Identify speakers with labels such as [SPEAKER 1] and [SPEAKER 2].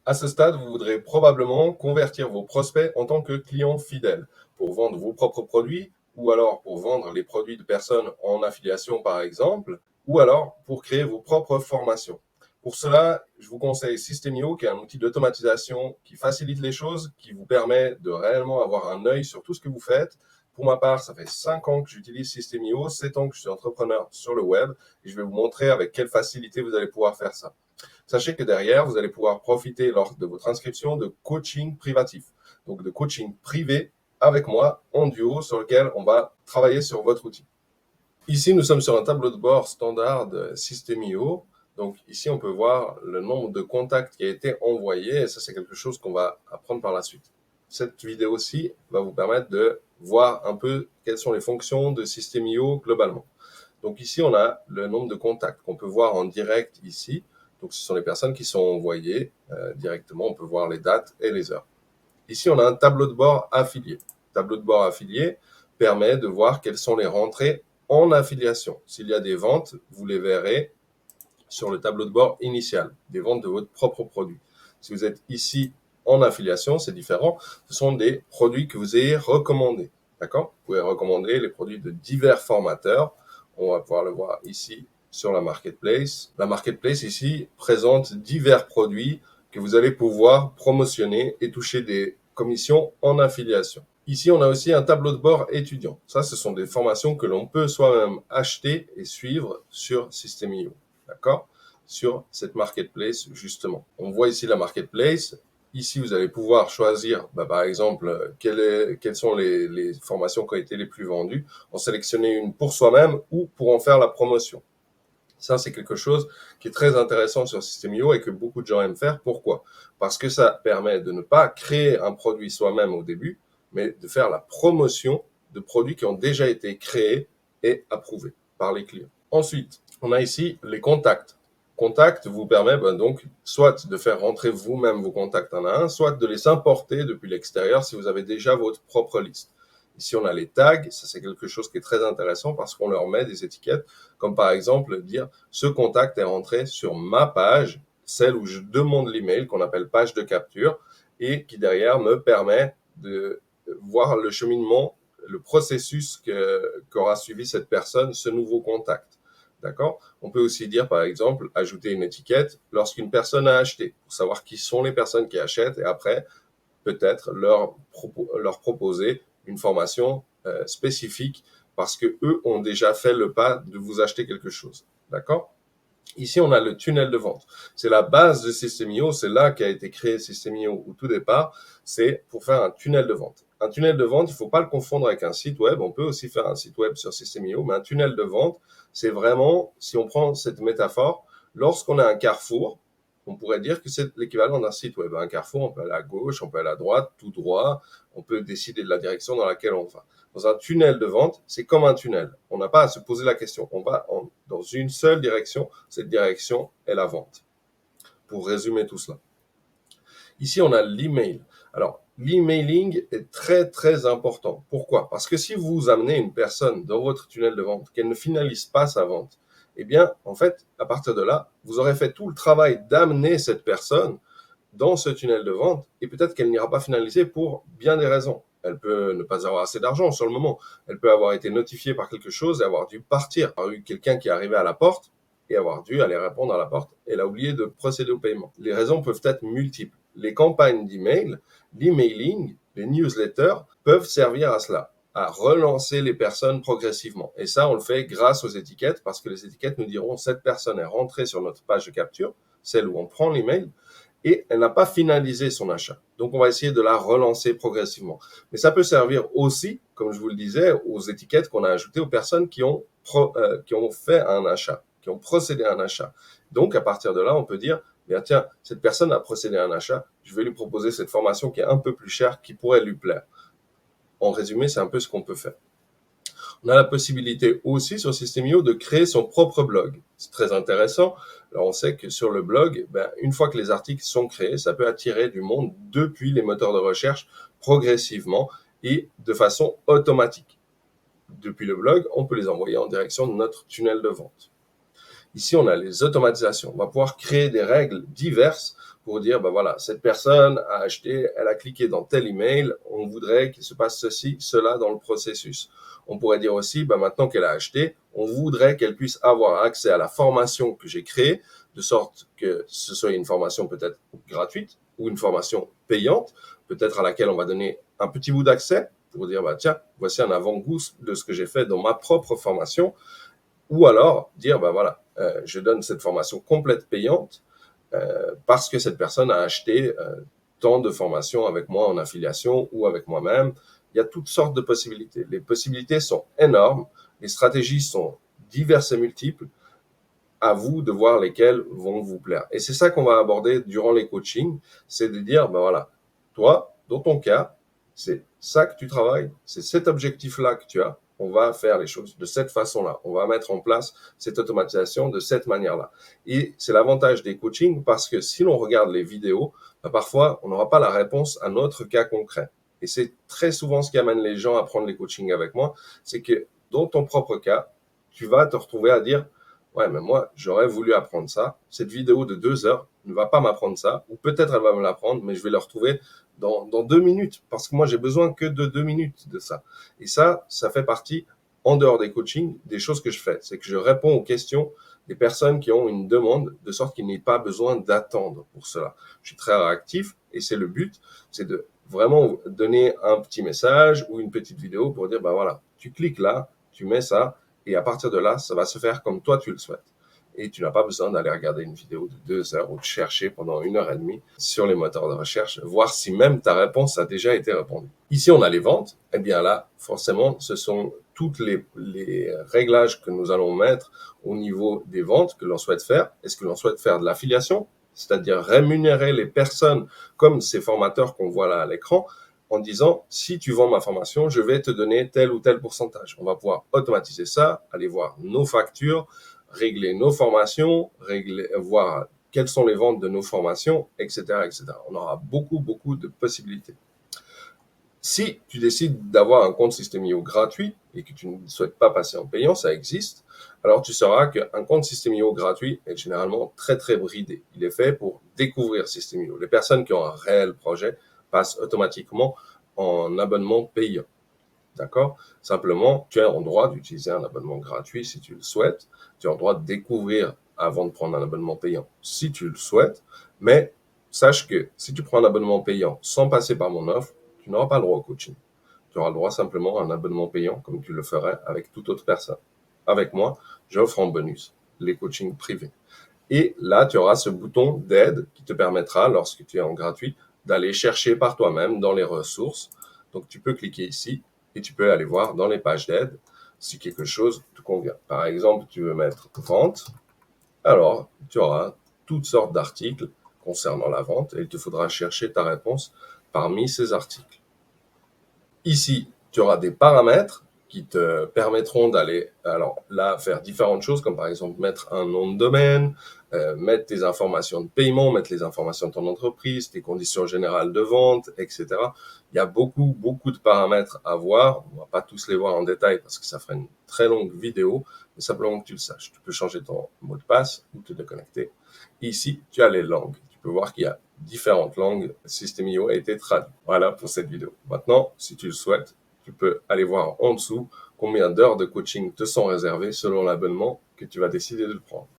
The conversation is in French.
[SPEAKER 1] À ce stade, vous voudrez probablement convertir vos prospects en tant que clients fidèles pour vendre vos propres produits ou alors pour vendre les produits de personnes en affiliation par exemple, ou alors pour créer vos propres formations. Pour cela, je vous conseille Systemio, qui est un outil d'automatisation qui facilite les choses, qui vous permet de réellement avoir un œil sur tout ce que vous faites. Pour ma part, ça fait 5 ans que j'utilise Systemio, 7 ans que je suis entrepreneur sur le web, et je vais vous montrer avec quelle facilité vous allez pouvoir faire ça. Sachez que derrière, vous allez pouvoir profiter lors de votre inscription de coaching privatif, donc de coaching privé avec moi en duo sur lequel on va travailler sur votre outil. Ici, nous sommes sur un tableau de bord standard de Systemio. Donc ici, on peut voir le nombre de contacts qui a été envoyé et ça, c'est quelque chose qu'on va apprendre par la suite. Cette vidéo-ci va vous permettre de voir un peu quelles sont les fonctions de Systemio globalement. Donc ici, on a le nombre de contacts qu'on peut voir en direct ici. Donc ce sont les personnes qui sont envoyées directement. On peut voir les dates et les heures. Ici, on a un tableau de bord affilié. Le tableau de bord affilié permet de voir quelles sont les rentrées en affiliation. S'il y a des ventes, vous les verrez sur le tableau de bord initial, des ventes de votre propre produit. Si vous êtes ici en affiliation, c'est différent. Ce sont des produits que vous ayez recommandés. D'accord ? Vous pouvez recommander les produits de divers formateurs. On va pouvoir le voir ici sur la marketplace. La marketplace ici présente divers produits que vous allez pouvoir promotionner et toucher des commissions en affiliation. Ici, on a aussi un tableau de bord étudiant. Ça, ce sont des formations que l'on peut soi-même acheter et suivre sur Systemio. D'accord ? Sur cette marketplace, justement. On voit ici la marketplace. Ici, vous allez pouvoir choisir, par exemple, quelles sont les formations qui ont été les plus vendues, en sélectionner une pour soi-même ou pour en faire la promotion. Ça, c'est quelque chose qui est très intéressant sur Systemio et que beaucoup de gens aiment faire. Pourquoi ? Parce que ça permet de ne pas créer un produit soi-même au début, mais de faire la promotion de produits qui ont déjà été créés et approuvés par les clients. Ensuite, on a ici les contacts. Contact vous permet donc soit de faire rentrer vous-même vos contacts un à un, soit de les importer depuis l'extérieur si vous avez déjà votre propre liste. Ici, on a les tags. Ça, c'est quelque chose qui est très intéressant parce qu'on leur met des étiquettes, comme par exemple dire « Ce contact est rentré sur ma page, celle où je demande l'email, qu'on appelle page de capture, et qui derrière me permet de voir le cheminement, le processus qu'aura suivi cette personne, ce nouveau contact. » D'accord ? On peut aussi dire, par exemple, ajouter une étiquette lorsqu'une personne a acheté, pour savoir qui sont les personnes qui achètent, et après, peut-être leur proposer une formation spécifique parce que eux ont déjà fait le pas de vous acheter quelque chose. D'accord ? Ici, on a le tunnel de vente. C'est la base de Systemio. C'est là qu'a été créé Systemio au tout départ. C'est pour faire un tunnel de vente. Un tunnel de vente, il ne faut pas le confondre avec un site web. On peut aussi faire un site web sur Systemio, mais un tunnel de vente, c'est vraiment, si on prend cette métaphore, lorsqu'on a un carrefour, on pourrait dire que c'est l'équivalent d'un site web. Un carrefour, on peut aller à gauche, on peut aller à droite, tout droit. On peut décider de la direction dans laquelle on va. Dans un tunnel de vente, c'est comme un tunnel. On n'a pas à se poser la question. On va dans une seule direction. Cette direction est la vente. Pour résumer tout cela. Ici, on a l'email. Alors, l'emailing est très, très important. Pourquoi ? Parce que si vous amenez une personne dans votre tunnel de vente, qu'elle ne finalise pas sa vente, eh bien, en fait, à partir de là, vous aurez fait tout le travail d'amener cette personne dans ce tunnel de vente et peut-être qu'elle n'ira pas finaliser pour bien des raisons. Elle peut ne pas avoir assez d'argent sur le moment. Elle peut avoir été notifiée par quelque chose et avoir dû partir. Il y a eu quelqu'un qui est arrivé à la porte et avoir dû aller répondre à la porte. Elle a oublié de procéder au paiement. Les raisons peuvent être multiples. Les campagnes d'email, l'emailing, les newsletters peuvent servir à cela, à relancer les personnes progressivement. Et ça, on le fait grâce aux étiquettes parce que les étiquettes nous diront cette personne est rentrée sur notre page de capture, celle où on prend l'email, et elle n'a pas finalisé son achat. Donc, on va essayer de la relancer progressivement. Mais ça peut servir aussi, comme je vous le disais, aux étiquettes qu'on a ajoutées aux personnes qui ont fait un achat, qui ont procédé à un achat. Donc, à partir de là, on peut dire, bien, tiens, cette personne a procédé à un achat, je vais lui proposer cette formation qui est un peu plus chère, qui pourrait lui plaire. En résumé, c'est un peu ce qu'on peut faire. On a la possibilité aussi sur Systemio de créer son propre blog. C'est très intéressant. Alors on sait que sur le blog, une fois que les articles sont créés, ça peut attirer du monde depuis les moteurs de recherche progressivement et de façon automatique. Depuis le blog, on peut les envoyer en direction de notre tunnel de vente. Ici, on a les automatisations. On va pouvoir créer des règles diverses pour dire, ben voilà, cette personne a acheté, elle a cliqué dans tel email, on voudrait qu'il se passe ceci, cela dans le processus. On pourrait dire aussi, ben maintenant qu'elle a acheté, on voudrait qu'elle puisse avoir accès à la formation que j'ai créée, de sorte que ce soit une formation peut-être gratuite ou une formation payante, peut-être à laquelle on va donner un petit bout d'accès pour dire, bah, tiens, voici un avant-goût de ce que j'ai fait dans ma propre formation. Ou alors dire, ben voilà, je donne cette formation complète payante parce que cette personne a acheté tant de formations avec moi en affiliation ou avec moi-même. Il y a toutes sortes de possibilités. Les possibilités sont énormes, les stratégies sont diverses et multiples. À vous de voir lesquelles vont vous plaire. Et c'est ça qu'on va aborder durant les coachings, c'est de dire, ben voilà, toi, dans ton cas, c'est ça que tu travailles, c'est cet objectif-là que tu as. On va faire les choses de cette façon-là. On va mettre en place cette automatisation de cette manière-là. Et c'est l'avantage des coachings parce que si l'on regarde les vidéos, ben parfois, on n'aura pas la réponse à notre cas concret. Et c'est très souvent ce qui amène les gens à prendre les coachings avec moi, c'est que dans ton propre cas, tu vas te retrouver à dire, ouais, mais moi, j'aurais voulu apprendre ça. Cette vidéo de 2 heures ne va pas m'apprendre ça, ou peut-être elle va me l'apprendre, mais je vais le retrouver dans 2 minutes, parce que moi, j'ai besoin que de 2 minutes de ça. Et ça fait partie, en dehors des coachings, des choses que je fais. C'est que je réponds aux questions des personnes qui ont une demande, de sorte qu'il n'y ait pas besoin d'attendre pour cela. Je suis très réactif, et c'est le but, c'est de vraiment donner un petit message ou une petite vidéo pour dire, ben voilà, tu cliques là, tu mets ça, et à partir de là, ça va se faire comme toi tu le souhaites. Et tu n'as pas besoin d'aller regarder une vidéo de 2 heures ou de chercher pendant 1 heure et demie sur les moteurs de recherche, voir si même ta réponse a déjà été répondue. Ici, on a les ventes. Eh bien là, forcément, ce sont toutes les réglages que nous allons mettre au niveau des ventes que l'on souhaite faire. Est-ce que l'on souhaite faire de l'affiliation, c'est-à-dire rémunérer les personnes comme ces formateurs qu'on voit là à l'écran, en disant, si tu vends ma formation, je vais te donner tel ou tel pourcentage. On va pouvoir automatiser ça, aller voir nos factures, régler nos formations, voir quelles sont les ventes de nos formations, etc., etc. On aura beaucoup, beaucoup de possibilités. Si tu décides d'avoir un compte System.io gratuit et que tu ne souhaites pas passer en payant, ça existe, alors tu sauras qu'un compte System.io gratuit est généralement très, très bridé. Il est fait pour découvrir System.io. Les personnes qui ont un réel projet passent automatiquement en abonnement payant. D'accord? Simplement, tu as le droit d'utiliser un abonnement gratuit si tu le souhaites. Tu as le droit de découvrir avant de prendre un abonnement payant si tu le souhaites. Mais sache que si tu prends un abonnement payant sans passer par mon offre, tu n'auras pas le droit au coaching. Tu auras le droit simplement à un abonnement payant comme tu le ferais avec toute autre personne. Avec moi, j'offre en bonus les coachings privés. Et là, tu auras ce bouton d'aide qui te permettra, lorsque tu es en gratuit, d'aller chercher par toi-même dans les ressources. Donc, tu peux cliquer ici et tu peux aller voir dans les pages d'aide si quelque chose te convient. Par exemple, tu veux mettre vente, alors tu auras toutes sortes d'articles concernant la vente et il te faudra chercher ta réponse parmi ces articles. Ici, tu auras des paramètres qui te permettront d'aller, alors là, faire différentes choses, comme par exemple mettre un nom de domaine, mettre tes informations de paiement, mettre les informations de ton entreprise, tes conditions générales de vente, etc. Il y a beaucoup, beaucoup de paramètres à voir. On va pas tous les voir en détail parce que ça ferait une très longue vidéo, mais simplement que tu le saches. Tu peux changer ton mot de passe ou te déconnecter. Ici, tu as les langues. Tu peux voir qu'il y a différentes langues. System.io a été traduit. Voilà pour cette vidéo. Maintenant, si tu le souhaites, tu peux aller voir en dessous combien d'heures de coaching te sont réservées selon l'abonnement que tu vas décider de prendre.